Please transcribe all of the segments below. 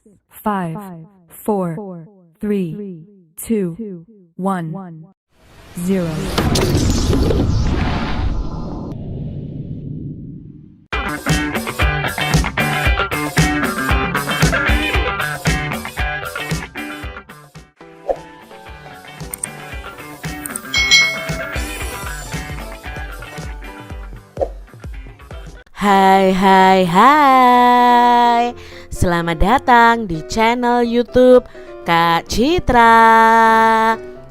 5, 4, 3, 2, 1, 0. Hai. Selamat datang di channel YouTube Kak Citra.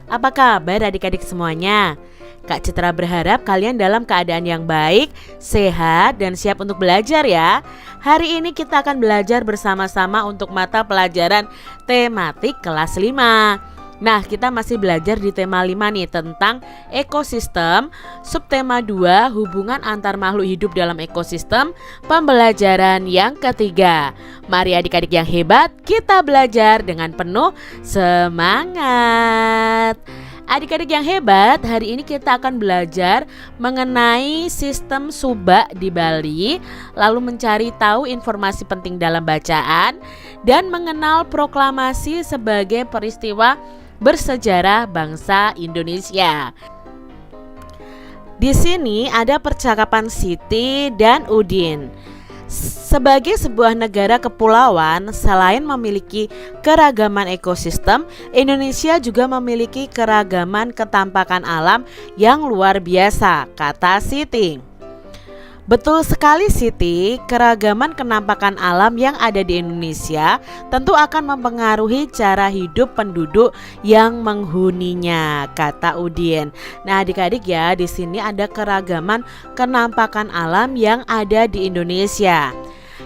Apa kabar adik-adik semuanya? Kak Citra berharap kalian dalam keadaan yang baik, sehat, dan siap untuk belajar ya. Hari ini kita akan belajar bersama-sama untuk mata pelajaran tematik kelas 5. Nah, kita masih belajar di tema 5 nih tentang ekosistem. Subtema 2, hubungan antar makhluk hidup dalam ekosistem, pembelajaran yang ketiga. Mari adik-adik yang hebat, kita belajar dengan penuh semangat. Adik-adik yang hebat, hari ini kita akan belajar mengenai sistem subak di Bali, lalu mencari tahu informasi penting dalam bacaan, dan mengenal proklamasi sebagai peristiwa bersejarah bangsa Indonesia. Di sini ada percakapan Siti dan Udin. Sebagai sebuah negara kepulauan, selain memiliki keragaman ekosistem, Indonesia juga memiliki keragaman ketampakan alam yang luar biasa, kata Siti. Betul sekali Siti, keragaman kenampakan alam yang ada di Indonesia tentu akan mempengaruhi cara hidup penduduk yang menghuninya, kata Udin. Nah, adik-adik ya, di sini ada keragaman kenampakan alam yang ada di Indonesia.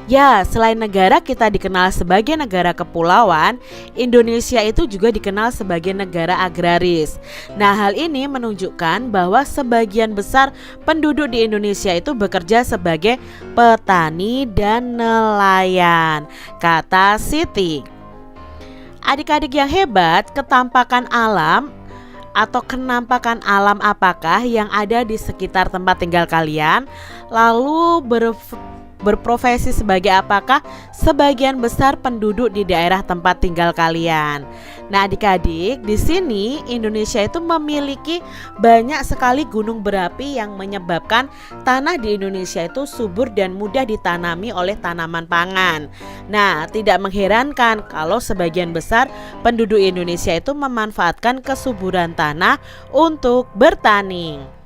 Ya, selain negara kita dikenal sebagai negara kepulauan, Indonesia itu juga dikenal sebagai negara agraris. Nah, hal ini menunjukkan bahwa sebagian besar penduduk di Indonesia itu bekerja sebagai petani dan nelayan, kata Siti. Adik-adik yang hebat, ketampakan alam atau kenampakan alam apakah yang ada di sekitar tempat tinggal kalian? Lalu berprofesi sebagai apakah sebagian besar penduduk di daerah tempat tinggal kalian? Nah, adik-adik, di sini Indonesia itu memiliki banyak sekali gunung berapi yang menyebabkan tanah di Indonesia itu subur dan mudah ditanami oleh tanaman pangan. Nah, tidak mengherankan kalau sebagian besar penduduk Indonesia itu memanfaatkan kesuburan tanah untuk bertani.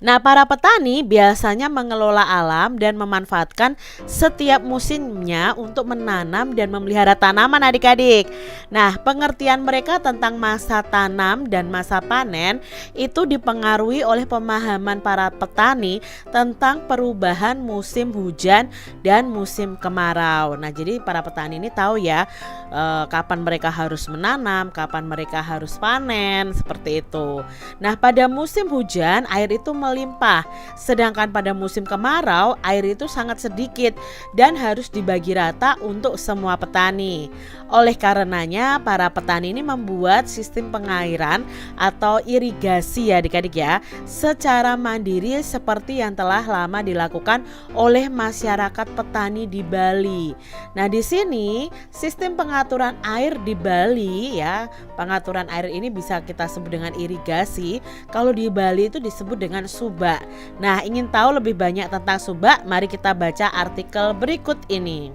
Nah, para petani biasanya mengelola alam dan memanfaatkan setiap musimnya untuk menanam dan memelihara tanaman adik-adik. Nah, pengertian mereka tentang masa tanam dan masa panen itu dipengaruhi oleh pemahaman para petani tentang perubahan musim hujan dan musim kemarau. Nah, jadi para petani ini tahu ya kapan mereka harus menanam, kapan mereka harus panen, seperti itu. Nah, pada musim hujan air itu melimpah, sedangkan pada musim kemarau air itu sangat sedikit dan harus dibagi rata untuk semua petani. Oleh karenanya para petani ini membuat sistem pengairan atau irigasi ya adik-adik ya, secara mandiri seperti yang telah lama dilakukan oleh masyarakat petani di Bali. Nah, di sini sistem pengaturan air di Bali ya, pengaturan air ini bisa kita sebut dengan irigasi. Kalau di Bali itu disebut dengan subak. Nah, ingin tahu lebih banyak tentang subak? Mari kita baca artikel berikut ini.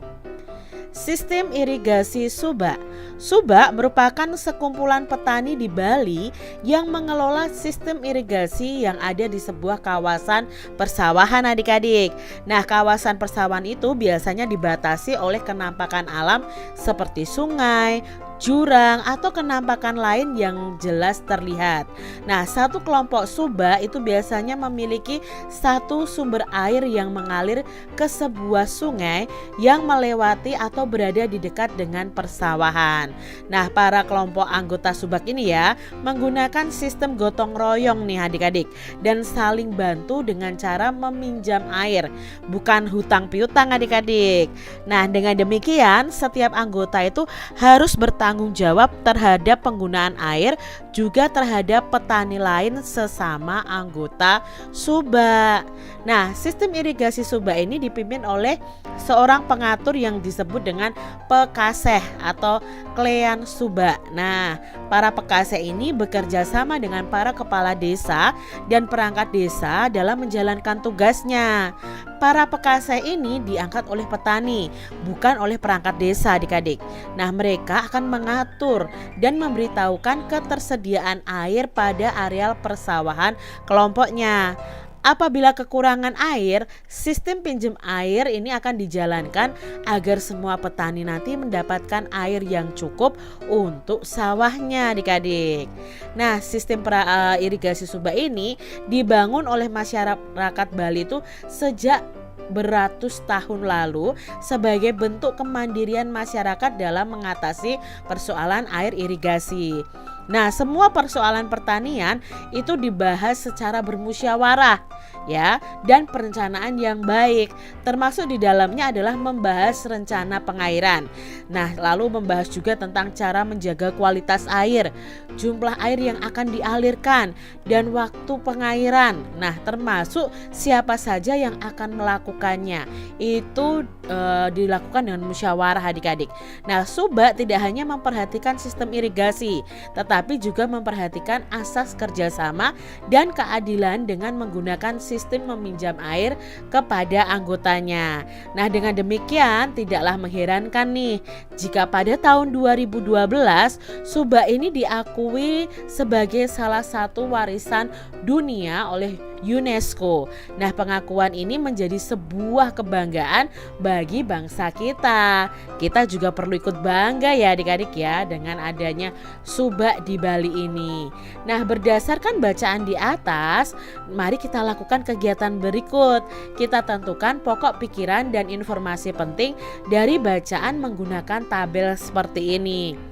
Sistem irigasi subak. Subak merupakan sekumpulan petani di Bali yang mengelola sistem irigasi yang ada di sebuah kawasan persawahan adik-adik. Nah, kawasan persawahan itu biasanya dibatasi oleh kenampakan alam seperti sungai, jurang, atau kenampakan lain yang jelas terlihat. Nah, satu kelompok subak itu biasanya memiliki satu sumber air yang mengalir ke sebuah sungai yang melewati atau berada di dekat dengan persawahan. Nah, para kelompok anggota subak ini ya menggunakan sistem gotong royong nih adik-adik, dan saling bantu dengan cara meminjam air, bukan hutang piutang adik-adik. Nah, dengan demikian setiap anggota itu harus bertanggung bertanggung jawab terhadap penggunaan air juga terhadap petani lain sesama anggota Subak. Nah, sistem irigasi Subak ini dipimpin oleh seorang pengatur yang disebut dengan Pekaseh atau Klean Subak. Nah, para Pekaseh ini bekerja sama dengan para kepala desa dan perangkat desa dalam menjalankan tugasnya. Para Pekaseh ini diangkat oleh petani, bukan oleh perangkat desa, adik-adik. Nah, mereka akan mengatur dan memberitahukan ketersediaan air pada areal persawahan kelompoknya. Apabila kekurangan air, sistem pinjam air ini akan dijalankan agar semua petani nanti mendapatkan air yang cukup untuk sawahnya, adik-adik. Nah, sistem irigasi Subak ini dibangun oleh masyarakat Bali itu sejak beratus tahun lalu sebagai bentuk kemandirian masyarakat dalam mengatasi persoalan air irigasi. Nah, semua persoalan pertanian itu dibahas secara bermusyawarah ya, dan perencanaan yang baik. Termasuk di dalamnya adalah membahas rencana pengairan. Nah, lalu membahas juga tentang cara menjaga kualitas air, jumlah air yang akan dialirkan, dan waktu pengairan. Nah, termasuk siapa saja yang akan melakukannya. Itu dilakukan dengan musyawarah, adik-adik. Nah, Subak tidak hanya memperhatikan sistem irigasi, tetapi juga memperhatikan asas kerjasama dan keadilan dengan menggunakan sistem meminjam air kepada anggotanya. Nah, dengan demikian tidaklah mengherankan nih jika pada tahun 2012 Subak ini diakui sebagai salah satu warisan dunia oleh UNESCO. Nah, pengakuan ini menjadi sebuah kebanggaan bagi bangsa kita. Kita juga perlu ikut bangga ya adik-adik ya dengan adanya Subak di Bali ini. Nah, berdasarkan bacaan di atas, mari kita lakukan kegiatan berikut. Kita tentukan pokok pikiran dan informasi penting dari bacaan menggunakan tabel seperti ini.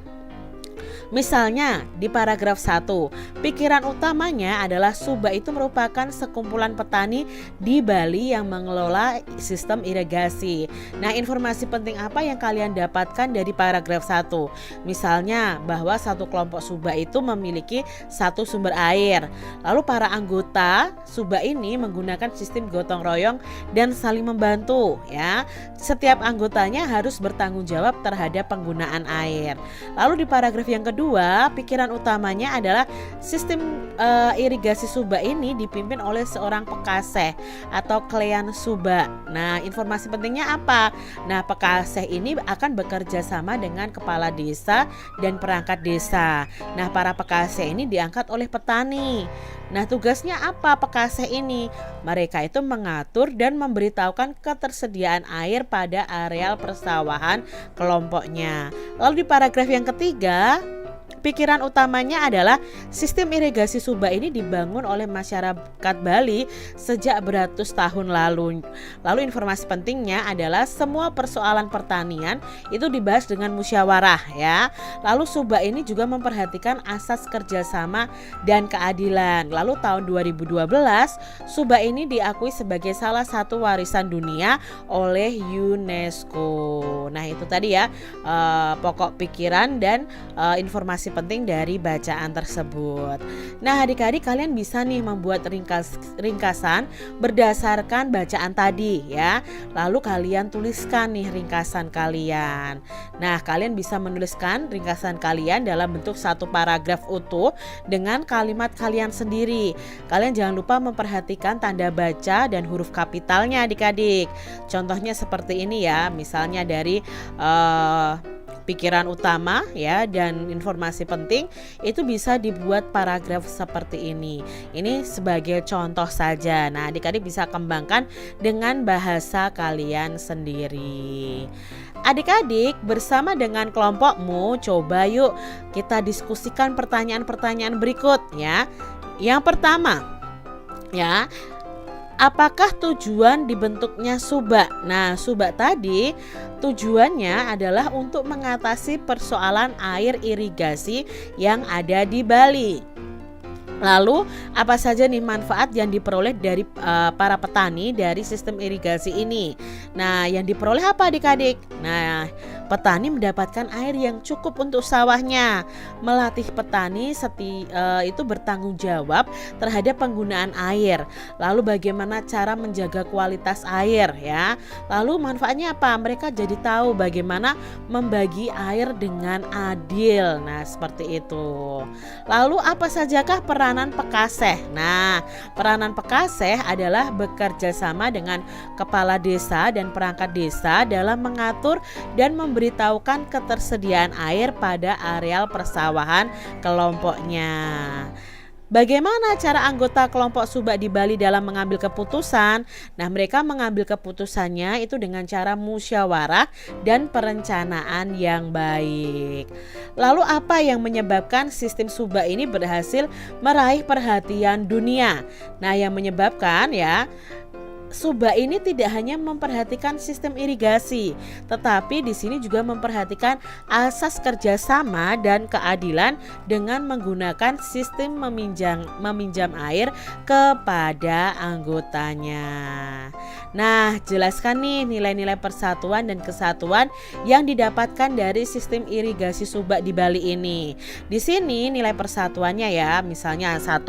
Misalnya di paragraf 1, pikiran utamanya adalah Subak itu merupakan sekumpulan petani di Bali yang mengelola sistem irigasi. Nah, informasi penting apa yang kalian dapatkan dari paragraf 1? Misalnya bahwa satu kelompok Subak itu memiliki satu sumber air. Lalu para anggota Subak ini menggunakan sistem gotong royong dan saling membantu ya. Setiap anggotanya harus bertanggung jawab terhadap penggunaan air. Lalu di paragraf yang kedua, pikiran utamanya adalah sistem irigasi Subak ini dipimpin oleh seorang Pekaseh atau Klean Subak. Nah, informasi pentingnya apa? Nah, Pekaseh ini akan bekerja sama dengan kepala desa dan perangkat desa. Nah, para Pekaseh ini diangkat oleh petani. Nah, tugasnya apa Pekaseh ini? Mereka itu mengatur dan memberitahukan ketersediaan air pada areal persawahan kelompoknya. Lalu di paragraf yang ketiga, pikiran utamanya adalah sistem irigasi Subak ini dibangun oleh masyarakat Bali sejak beratus tahun lalu. Lalu informasi pentingnya adalah semua persoalan pertanian itu dibahas dengan musyawarah ya. Lalu Subak ini juga memperhatikan asas kerjasama dan keadilan. Lalu tahun 2012 Subak ini diakui sebagai salah satu warisan dunia oleh UNESCO. Nah, itu tadi ya pokok pikiran dan informasi penting dari bacaan tersebut. Nah, adik-adik kalian bisa nih membuat ringkasan berdasarkan bacaan tadi ya. Lalu kalian tuliskan nih ringkasan kalian. Nah, kalian bisa menuliskan ringkasan kalian dalam bentuk satu paragraf utuh dengan kalimat kalian sendiri. Kalian jangan lupa memperhatikan tanda baca dan huruf kapitalnya adik-adik. Contohnya seperti ini ya, misalnya dari pikiran utama ya dan informasi penting itu bisa dibuat paragraf seperti ini. Ini sebagai contoh saja. Nah, adik-adik bisa kembangkan dengan bahasa kalian sendiri. Adik-adik bersama dengan kelompokmu coba yuk kita diskusikan pertanyaan-pertanyaan berikut ya. Yang pertama ya, apakah tujuan dibentuknya Subak? Nah, Subak tadi tujuannya adalah untuk mengatasi persoalan air irigasi yang ada di Bali. Lalu apa saja nih manfaat yang diperoleh dari para petani dari sistem irigasi ini? Nah, yang diperoleh apa adik-adik? Nah, petani mendapatkan air yang cukup untuk sawahnya. Melatih petani itu bertanggung jawab terhadap penggunaan air. Lalu bagaimana cara menjaga kualitas air ya? Lalu manfaatnya apa? Mereka jadi tahu bagaimana membagi air dengan adil. Nah, seperti itu. Lalu apa sajakah peranan pekaseh? Nah, peranan pekaseh adalah bekerja sama dengan kepala desa dan perangkat desa dalam mengatur dan memberitahukan ketersediaan air pada areal persawahan kelompoknya. Bagaimana cara anggota kelompok Subak di Bali dalam mengambil keputusan? Nah, mereka mengambil keputusannya itu dengan cara musyawarah dan perencanaan yang baik. Lalu apa yang menyebabkan sistem Subak ini berhasil meraih perhatian dunia? Nah, yang menyebabkan ya Subak ini tidak hanya memperhatikan sistem irigasi, tetapi di sini juga memperhatikan asas kerjasama dan keadilan dengan menggunakan sistem meminjam air kepada anggotanya. Nah, jelaskan nih nilai-nilai persatuan dan kesatuan yang didapatkan dari sistem irigasi Subak di Bali ini. Di sini nilai persatuannya ya, misalnya 1,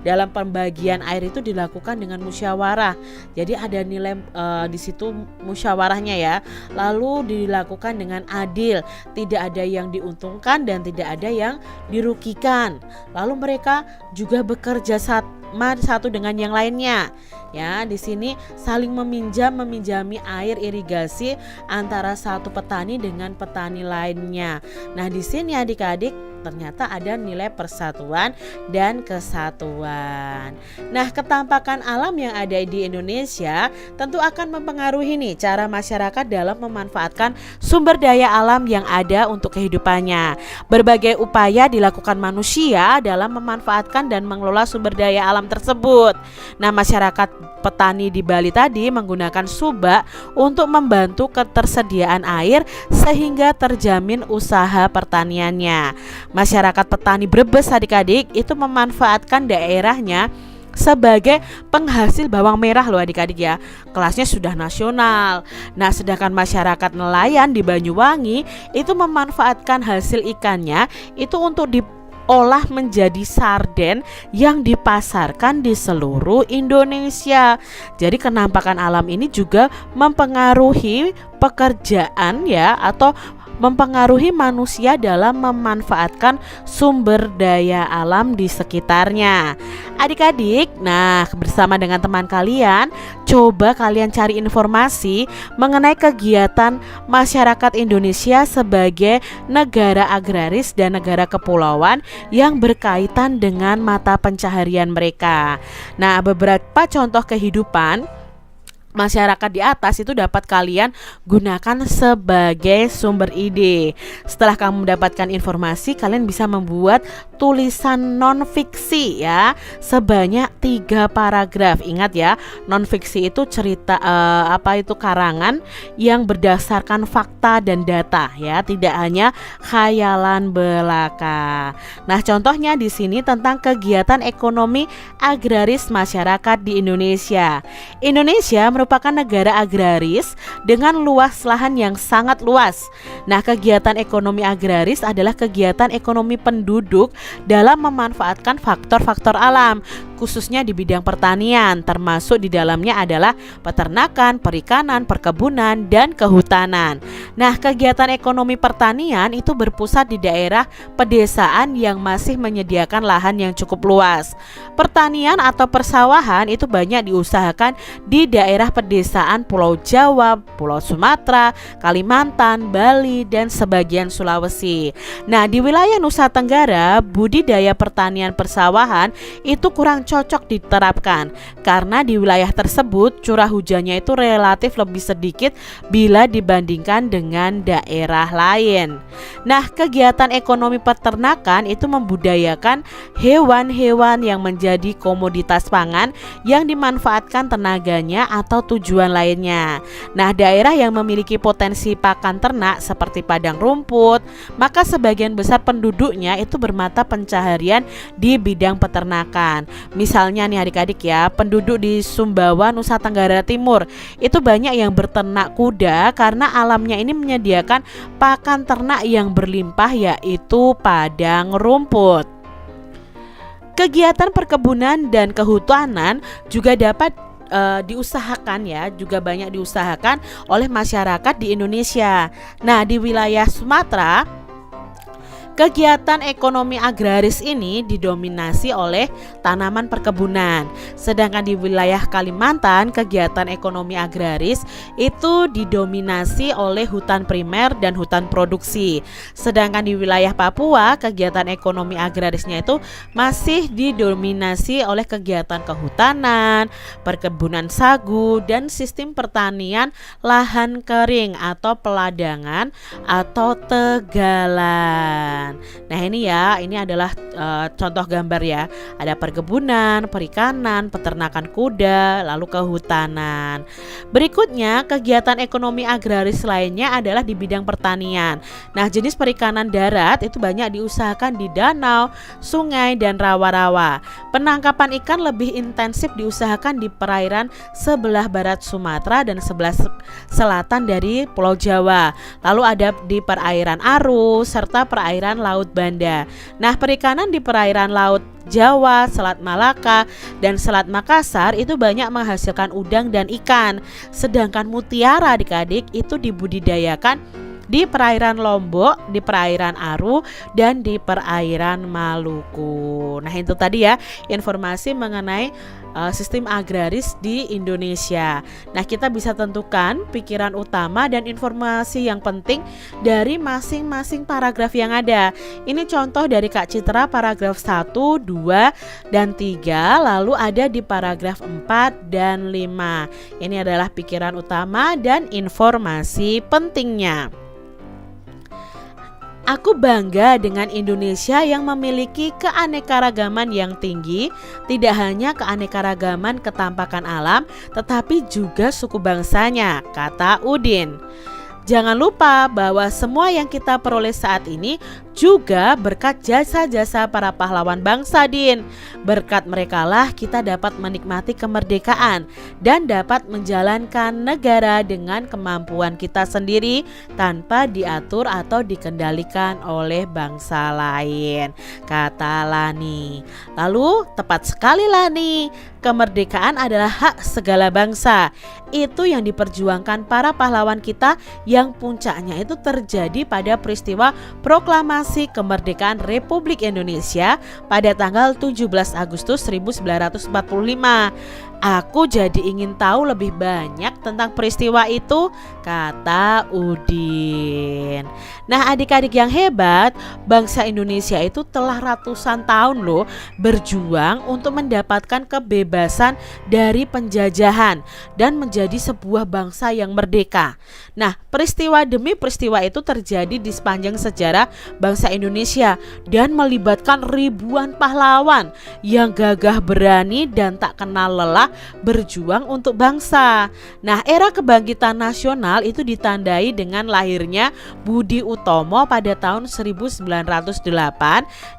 dalam pembagian air itu dilakukan dengan musyawarah. Jadi ada nilai di situ musyawarahnya ya. Lalu dilakukan dengan adil, tidak ada yang diuntungkan dan tidak ada yang dirugikan. Lalu mereka juga bekerja satu dengan yang lainnya. Ya, di sini saling meminjami air irigasi antara satu petani dengan petani lainnya. Nah, di sini adik-adik ternyata ada nilai persatuan dan kesatuan. Nah, ketampakan alam yang ada di Indonesia tentu akan mempengaruhi nih cara masyarakat dalam memanfaatkan sumber daya alam yang ada untuk kehidupannya. Berbagai upaya dilakukan manusia dalam memanfaatkan dan mengelola sumber daya alam tersebut. Nah, masyarakat petani di Bali tadi menggunakan Subak untuk membantu ketersediaan air sehingga terjamin usaha pertaniannya. Masyarakat petani Brebes adik-adik itu memanfaatkan daerahnya sebagai penghasil bawang merah loh adik-adik ya. Kelasnya sudah nasional. Nah, sedangkan masyarakat nelayan di Banyuwangi itu memanfaatkan hasil ikannya itu untuk diolah menjadi sarden yang dipasarkan di seluruh Indonesia. Jadi kenampakan alam ini juga mempengaruhi pekerjaan ya, atau mempengaruhi manusia dalam memanfaatkan sumber daya alam di sekitarnya. Adik-adik, nah bersama dengan teman kalian, coba kalian cari informasi mengenai kegiatan masyarakat Indonesia sebagai negara agraris dan negara kepulauan yang berkaitan dengan mata pencaharian mereka. Nah, beberapa contoh kehidupan masyarakat di atas itu dapat kalian gunakan sebagai sumber ide. Setelah kamu mendapatkan informasi, kalian bisa membuat tulisan non-fiksi ya, sebanyak 3 paragraf. Ingat ya, non-fiksi itu cerita karangan yang berdasarkan fakta dan data ya, tidak hanya khayalan belaka. Nah, contohnya di sini tentang kegiatan ekonomi agraris masyarakat di Indonesia. Indonesia merupakan negara agraris dengan luas lahan yang sangat luas. Nah, kegiatan ekonomi agraris adalah kegiatan ekonomi penduduk dalam memanfaatkan faktor-faktor alam, khususnya di bidang pertanian, termasuk di dalamnya adalah peternakan, perikanan, perkebunan, dan kehutanan. Nah, kegiatan ekonomi pertanian itu berpusat di daerah pedesaan yang masih menyediakan lahan yang cukup luas. Pertanian atau persawahan itu banyak diusahakan di daerah pedesaan Pulau Jawa, Pulau Sumatera, Kalimantan, Bali, dan sebagian Sulawesi. Nah, di wilayah Nusa Tenggara, budidaya pertanian persawahan itu kurang cocok diterapkan karena di wilayah tersebut curah hujannya itu relatif lebih sedikit bila dibandingkan dengan daerah lain. Nah, kegiatan ekonomi peternakan itu membudayakan hewan-hewan yang menjadi komoditas pangan yang dimanfaatkan tenaganya atau tujuan lainnya. Nah, daerah yang memiliki potensi pakan ternak seperti padang rumput, maka sebagian besar penduduknya itu bermata pencaharian di bidang peternakan. Misalnya nih adik-adik ya, penduduk di Sumbawa, Nusa Tenggara Timur itu banyak yang berternak kuda karena alamnya ini menyediakan pakan ternak yang berlimpah yaitu padang rumput. Kegiatan perkebunan dan kehutanan juga dapat diusahakan ya, juga banyak diusahakan oleh masyarakat di Indonesia. Nah, di wilayah Sumatera kegiatan ekonomi agraris ini didominasi oleh tanaman perkebunan. Sedangkan di wilayah Kalimantan, kegiatan ekonomi agraris itu didominasi oleh hutan primer dan hutan produksi. Sedangkan di wilayah Papua, kegiatan ekonomi agrarisnya itu masih didominasi oleh kegiatan kehutanan, perkebunan sagu, dan sistem pertanian lahan kering atau peladangan atau tegalan. Nah ini ya, ini adalah contoh gambar ya. Ada perkebunan, perikanan, peternakan kuda, lalu kehutanan. Berikutnya, kegiatan ekonomi agraris lainnya adalah di bidang pertanian. Nah, jenis perikanan darat itu banyak diusahakan di danau, sungai, dan rawa-rawa. Penangkapan ikan lebih intensif diusahakan di perairan sebelah barat Sumatera dan sebelah selatan dari Pulau Jawa. Lalu ada di perairan Aru serta perairan Laut Banda. Nah, perikanan di perairan Laut Jawa, Selat Malaka, dan Selat Makassar itu banyak menghasilkan udang dan ikan. Sedangkan mutiara adik-adik itu dibudidayakan di perairan Lombok, di perairan Aru, dan di perairan Maluku. Nah itu tadi ya informasi mengenai sistem agraris di Indonesia. Nah kita bisa tentukan pikiran utama dan informasi yang penting dari masing-masing paragraf yang ada. Ini contoh dari Kak Citra paragraf 1, 2, dan 3. Lalu ada di paragraf 4 dan 5. Ini adalah pikiran utama dan informasi pentingnya. Aku bangga dengan Indonesia yang memiliki keanekaragaman yang tinggi, tidak hanya keanekaragaman ketampakan alam, tetapi juga suku bangsanya, kata Udin. Jangan lupa bahwa semua yang kita peroleh saat ini juga berkat jasa-jasa para pahlawan bangsa, Din. Berkat merekalah kita dapat menikmati kemerdekaan dan dapat menjalankan negara dengan kemampuan kita sendiri tanpa diatur atau dikendalikan oleh bangsa lain, kata Lani. Lalu tepat sekali Lani, kemerdekaan adalah hak segala bangsa. Itu yang diperjuangkan para pahlawan kita yang puncaknya itu terjadi pada peristiwa proklamasi kemerdekaan Republik Indonesia pada tanggal 17 Agustus 1945. Aku jadi ingin tahu lebih banyak tentang peristiwa itu, kata Udin. Nah adik-adik yang hebat, bangsa Indonesia itu telah ratusan tahun loh berjuang untuk mendapatkan kebebasan dari penjajahan dan menjadi sebuah bangsa yang merdeka. Nah peristiwa demi peristiwa itu terjadi di sepanjang sejarah bangsa Indonesia dan melibatkan ribuan pahlawan yang gagah berani dan tak kenal lelah berjuang untuk bangsa. Nah, era kebangkitan nasional itu ditandai dengan lahirnya Budi Utomo pada tahun 1908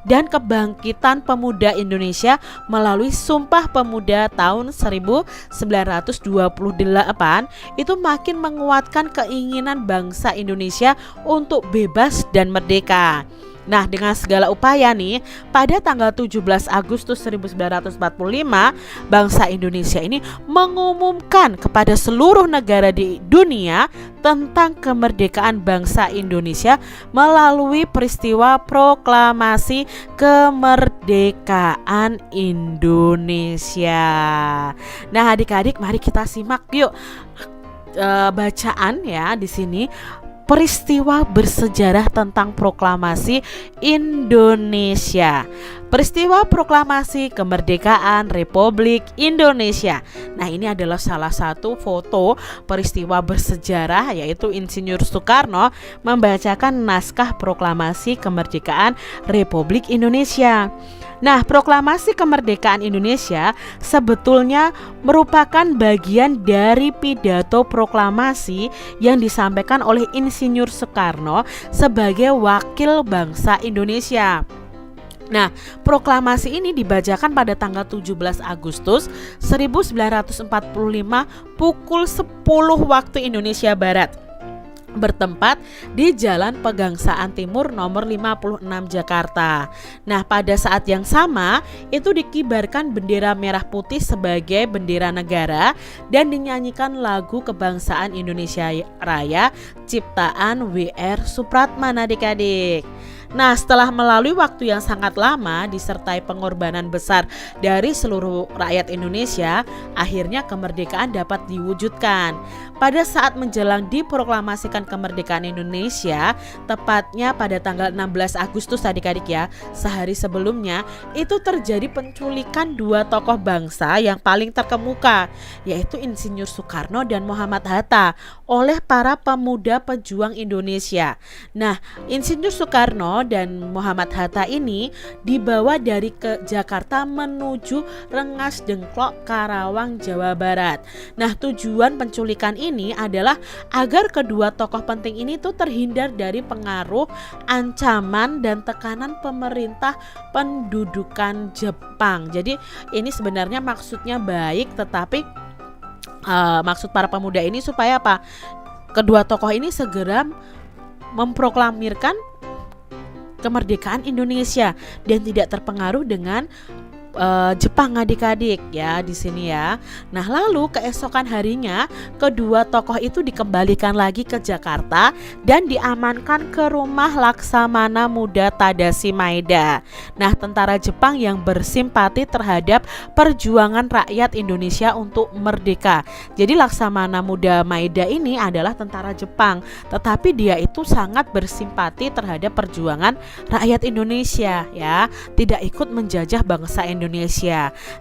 dan kebangkitan pemuda Indonesia melalui Sumpah Pemuda tahun 1928 itu makin menguatkan keinginan bangsa Indonesia untuk bebas dan merdeka. Nah dengan segala upaya nih, pada tanggal 17 Agustus 1945 bangsa Indonesia ini mengumumkan kepada seluruh negara di dunia tentang kemerdekaan bangsa Indonesia melalui peristiwa proklamasi kemerdekaan Indonesia. Nah adik-adik mari kita simak yuk bacaan ya di sini. peristiwa bersejarah tentang proklamasi Indonesia. Peristiwa proklamasi kemerdekaan Republik Indonesia. Nah, ini adalah salah satu foto peristiwa bersejarah, yaitu Insinyur Soekarno membacakan naskah proklamasi kemerdekaan Republik Indonesia. Nah, proklamasi kemerdekaan Indonesia sebetulnya merupakan bagian dari pidato proklamasi yang disampaikan oleh Insinyur Soekarno sebagai wakil bangsa Indonesia. Nah, proklamasi ini dibacakan pada tanggal 17 Agustus 1945 pukul 10 waktu Indonesia Barat, bertempat di Jalan Pegangsaan Timur nomor 56 Jakarta. Nah, pada saat yang sama itu dikibarkan bendera merah putih sebagai bendera negara dan dinyanyikan lagu kebangsaan Indonesia Raya ciptaan W.R. Supratman, adik-adik. Nah, setelah melalui waktu yang sangat lama disertai pengorbanan besar dari seluruh rakyat Indonesia, akhirnya kemerdekaan dapat diwujudkan. Pada saat menjelang diproklamasikan kemerdekaan Indonesia, tepatnya pada tanggal 16 Agustus adik-adik ya, sehari sebelumnya itu terjadi penculikan dua tokoh bangsa yang paling terkemuka, yaitu Insinyur Soekarno dan Muhammad Hatta oleh para pemuda pejuang Indonesia. Nah, Insinyur Soekarno dan Muhammad Hatta ini dibawa dari ke Jakarta menuju Rengas Dengklok, Karawang, Jawa Barat. Nah, tujuan penculikan ini adalah agar kedua tokoh penting ini tuh terhindar dari pengaruh, ancaman dan tekanan pemerintah pendudukan Jepang. Jadi ini sebenarnya maksudnya baik, tetapi maksud para pemuda ini supaya apa? Kedua tokoh ini segera memproklamirkan kemerdekaan Indonesia dan tidak terpengaruh dengan Jepang, adik-adik ya di sini ya. Nah, lalu keesokan harinya kedua tokoh itu dikembalikan lagi ke Jakarta dan diamankan ke rumah Laksamana Muda Tadashi Maeda. Nah, tentara Jepang yang bersimpati terhadap perjuangan rakyat Indonesia untuk merdeka. Jadi Laksamana Muda Maeda ini adalah tentara Jepang, tetapi dia itu sangat bersimpati terhadap perjuangan rakyat Indonesia ya, tidak ikut menjajah bangsa Indonesia.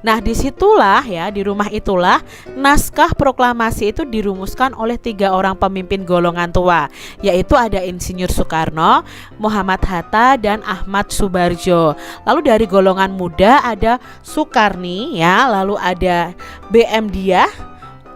Nah, disitulah ya, di rumah itulah naskah proklamasi itu dirumuskan oleh 3 orang pemimpin golongan tua, yaitu ada Insinyur Soekarno, Muhammad Hatta dan Ahmad Subarjo. Lalu dari golongan muda ada Soekarni ya, lalu ada BM Diah,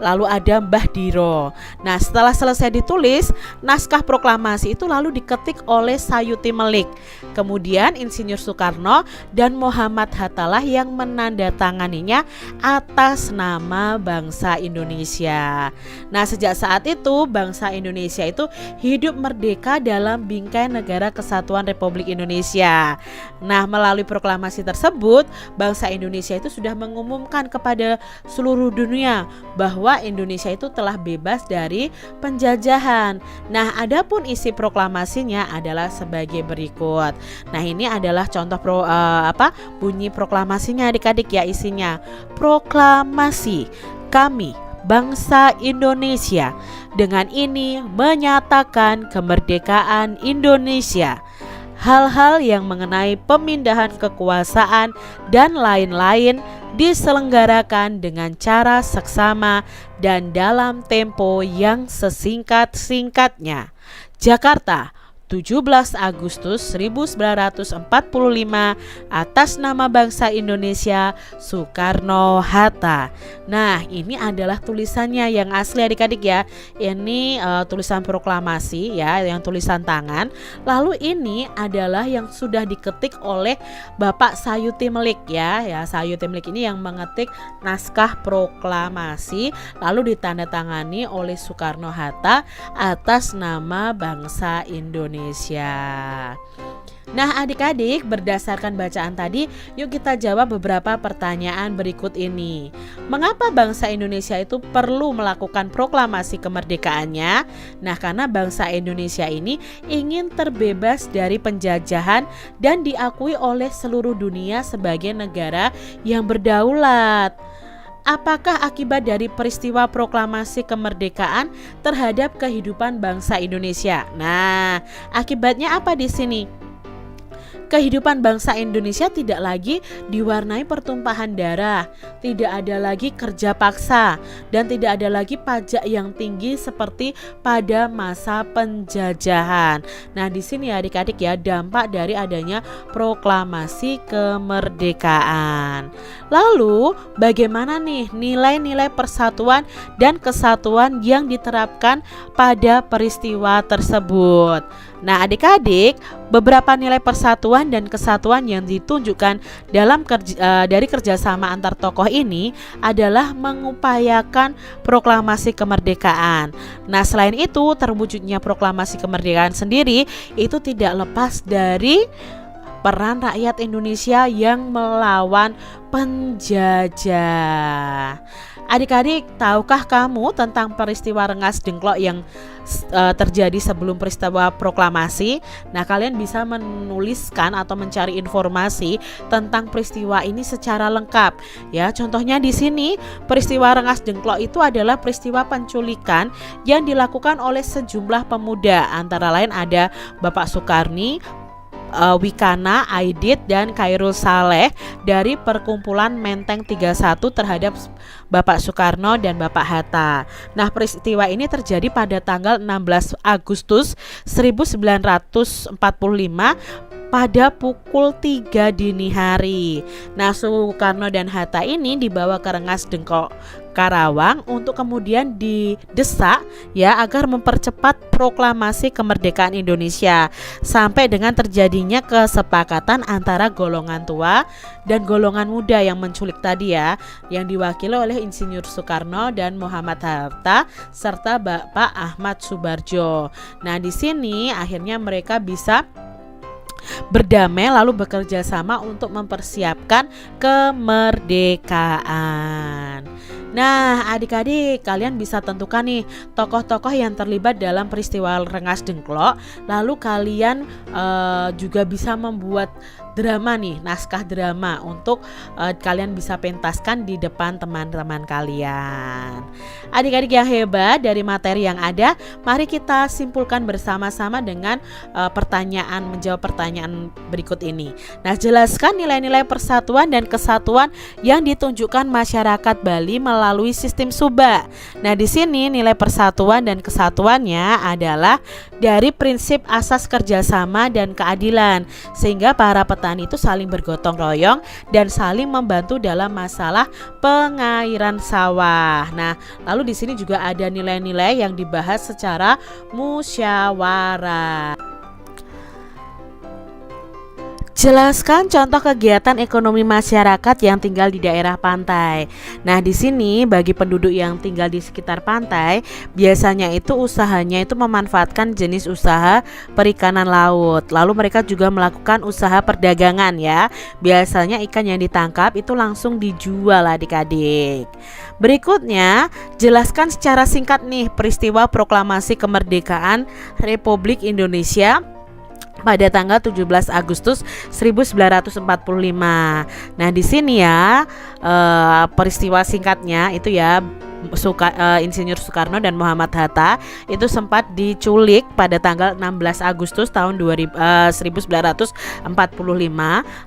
lalu ada Mbah Diro. Nah, setelah selesai ditulis, naskah proklamasi itu lalu diketik oleh Sayuti Melik. Kemudian Insinyur Soekarno dan Muhammad Hatta lah yang menandatanganinya atas nama bangsa Indonesia. Nah, sejak saat itu bangsa Indonesia itu hidup merdeka dalam bingkai Negara Kesatuan Republik Indonesia. Nah, melalui proklamasi tersebut, bangsa Indonesia itu sudah mengumumkan kepada seluruh dunia bahwa Indonesia itu telah bebas dari penjajahan. Nah, adapun isi proklamasinya adalah sebagai berikut. Nah, ini adalah contoh bunyi proklamasinya adik-adik ya, isinya. Proklamasi kami bangsa Indonesia dengan ini menyatakan kemerdekaan Indonesia. Hal-hal yang mengenai pemindahan kekuasaan dan lain-lain diselenggarakan dengan cara seksama dan dalam tempo yang sesingkat-singkatnya. Jakarta, 17 Agustus 1945, atas nama bangsa Indonesia, Soekarno-Hatta. Nah, ini adalah tulisannya yang asli adik-adik ya. Ini tulisan proklamasi ya, yang tulisan tangan. Lalu ini adalah yang sudah diketik oleh Bapak Sayuti Melik ya. Ya, Sayuti Melik ini yang mengetik naskah proklamasi lalu ditandatangani oleh Soekarno-Hatta atas nama bangsa Indonesia. Nah, adik-adik, berdasarkan bacaan tadi, yuk kita jawab beberapa pertanyaan berikut ini. Mengapa bangsa Indonesia itu perlu melakukan proklamasi kemerdekaannya? Nah, karena bangsa Indonesia ini ingin terbebas dari penjajahan dan diakui oleh seluruh dunia sebagai negara yang berdaulat. apakah akibat dari peristiwa proklamasi kemerdekaan terhadap kehidupan bangsa Indonesia? Nah, akibatnya apa di sini? Kehidupan bangsa Indonesia tidak lagi diwarnai pertumpahan darah, tidak ada lagi kerja paksa, dan tidak ada lagi pajak yang tinggi seperti pada masa penjajahan. Nah, di sini adik-adik ya, dampak dari adanya proklamasi kemerdekaan. Lalu, bagaimana nih nilai-nilai persatuan dan kesatuan yang diterapkan pada peristiwa tersebut? Nah, adik-adik, beberapa nilai persatuan dan kesatuan yang ditunjukkan dalam dari kerjasama antar tokoh ini adalah mengupayakan proklamasi kemerdekaan. Nah, selain itu, terwujudnya proklamasi kemerdekaan sendiri itu tidak lepas dari peran rakyat Indonesia yang melawan penjajah. Adik-adik, tahukah kamu tentang peristiwa Rengas Dengklok yang terjadi sebelum peristiwa proklamasi? Nah, kalian bisa menuliskan atau mencari informasi tentang peristiwa ini secara lengkap. Ya, contohnya di sini peristiwa Rengas Dengklok itu adalah peristiwa penculikan yang dilakukan oleh sejumlah pemuda. Antara lain ada Bapak Sukarni, Wikana, Aidit, dan Khairul Saleh dari perkumpulan Menteng 31 terhadap Bapak Soekarno dan Bapak Hatta. Nah, peristiwa ini terjadi pada tanggal 16 Agustus 1945 pada pukul 3 dini hari. Nah, Soekarno dan Hatta ini dibawa ke Rengas Dengklok, Karawang untuk kemudian didesak ya agar mempercepat proklamasi kemerdekaan Indonesia sampai dengan terjadinya kesepakatan antara golongan tua dan golongan muda yang menculik tadi ya, yang diwakili oleh Insinyur Soekarno dan Muhammad Hatta serta Bapak Ahmad Subarjo. Nah, di sini akhirnya mereka bisa berdamai lalu bekerja sama untuk mempersiapkan kemerdekaan. Nah, adik-adik, kalian bisa tentukan nih tokoh-tokoh yang terlibat dalam peristiwa Rengas Dengklok. Lalu kalian juga bisa membuat drama nih, naskah drama untuk kalian bisa pentaskan di depan teman-teman kalian. Adik-adik yang hebat, dari materi yang ada, mari kita simpulkan bersama-sama dengan menjawab pertanyaan berikut ini. Nah, jelaskan nilai-nilai persatuan dan kesatuan yang ditunjukkan masyarakat Bali melalui sistem Suba. Nah, di sini nilai persatuan dan kesatuannya adalah dari prinsip asas kerjasama dan keadilan, sehingga para petani itu saling bergotong royong dan saling membantu dalam masalah pengairan sawah. Nah, lalu di sini juga ada nilai-nilai yang dibahas secara musyawarah. Jelaskan contoh kegiatan ekonomi masyarakat yang tinggal di daerah pantai. Nah, di sini bagi penduduk yang tinggal di sekitar pantai, biasanya itu usahanya itu memanfaatkan jenis usaha perikanan laut. Lalu mereka juga melakukan usaha perdagangan ya. Biasanya ikan yang ditangkap itu langsung dijual adik-adik. Berikutnya, jelaskan secara singkat nih peristiwa proklamasi kemerdekaan Republik Indonesia pada tanggal 17 Agustus 1945. Nah, di sini ya peristiwa singkatnya itu ya Insinyur Soekarno dan Muhammad Hatta itu sempat diculik pada tanggal 16 Agustus tahun 1945,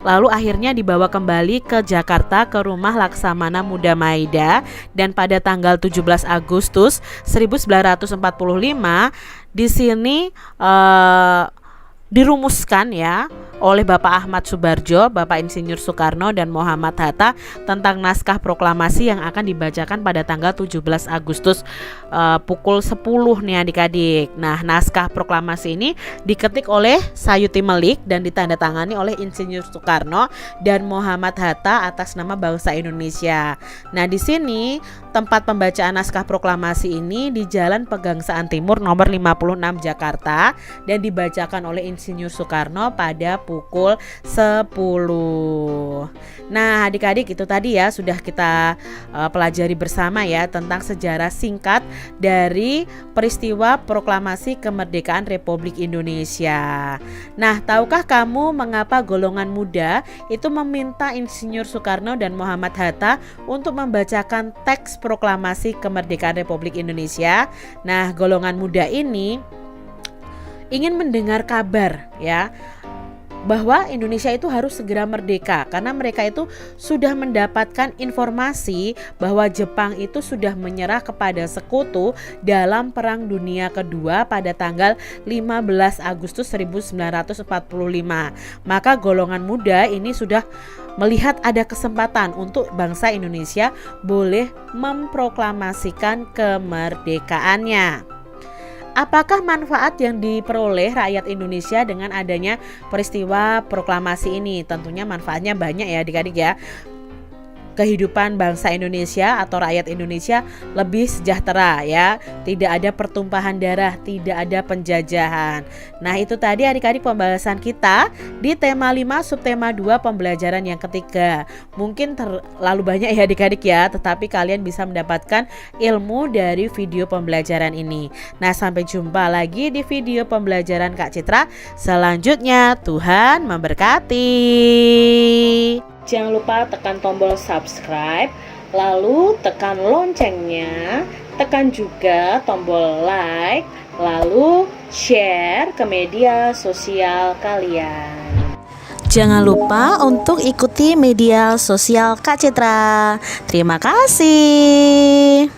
lalu akhirnya dibawa kembali ke Jakarta ke rumah Laksamana Muda Maida, dan pada tanggal 17 Agustus 1945 di sini dirumuskan ya oleh Bapak Ahmad Subarjo, Bapak Insinyur Soekarno dan Muhammad Hatta tentang naskah proklamasi yang akan dibacakan pada tanggal 17 Agustus pukul 10 nih adik-adik. Nah, naskah proklamasi ini diketik oleh Sayuti Melik dan ditandatangani oleh Insinyur Soekarno dan Muhammad Hatta atas nama bangsa Indonesia. Nah, di sini tempat pembacaan naskah proklamasi ini di Jalan Pegangsaan Timur nomor 56 Jakarta dan dibacakan oleh Insinyur Soekarno pada pukul 10. Nah, adik-adik, itu tadi ya sudah kita pelajari bersama ya tentang sejarah singkat dari peristiwa proklamasi kemerdekaan Republik Indonesia. Nah, tahukah kamu mengapa golongan muda itu meminta Insinyur Soekarno dan Muhammad Hatta untuk membacakan teks proklamasi kemerdekaan Republik Indonesia? Nah, golongan muda ini ingin mendengar kabar ya bahwa Indonesia itu harus segera merdeka, karena mereka itu sudah mendapatkan informasi bahwa Jepang itu sudah menyerah kepada sekutu dalam Perang Dunia Kedua pada tanggal 15 Agustus 1945. Maka golongan muda ini sudah melihat ada kesempatan untuk bangsa Indonesia boleh memproklamasikan kemerdekaannya. Apakah manfaat yang diperoleh rakyat Indonesia dengan adanya peristiwa proklamasi ini? Tentunya manfaatnya banyak ya adik-adik ya. Kehidupan bangsa Indonesia atau rakyat Indonesia lebih sejahtera ya. Tidak ada pertumpahan darah, tidak ada penjajahan. Nah, itu tadi adik-adik pembahasan kita di tema 5 subtema 2 pembelajaran yang ketiga. Mungkin terlalu banyak ya adik-adik ya, tetapi kalian bisa mendapatkan ilmu dari video pembelajaran ini. Nah, sampai jumpa lagi di video pembelajaran Kak Citra selanjutnya. Tuhan memberkati. Jangan lupa tekan tombol subscribe, lalu tekan loncengnya, tekan juga tombol like, lalu share ke media sosial kalian. Jangan lupa untuk ikuti media sosial Kak Citra. Terima kasih.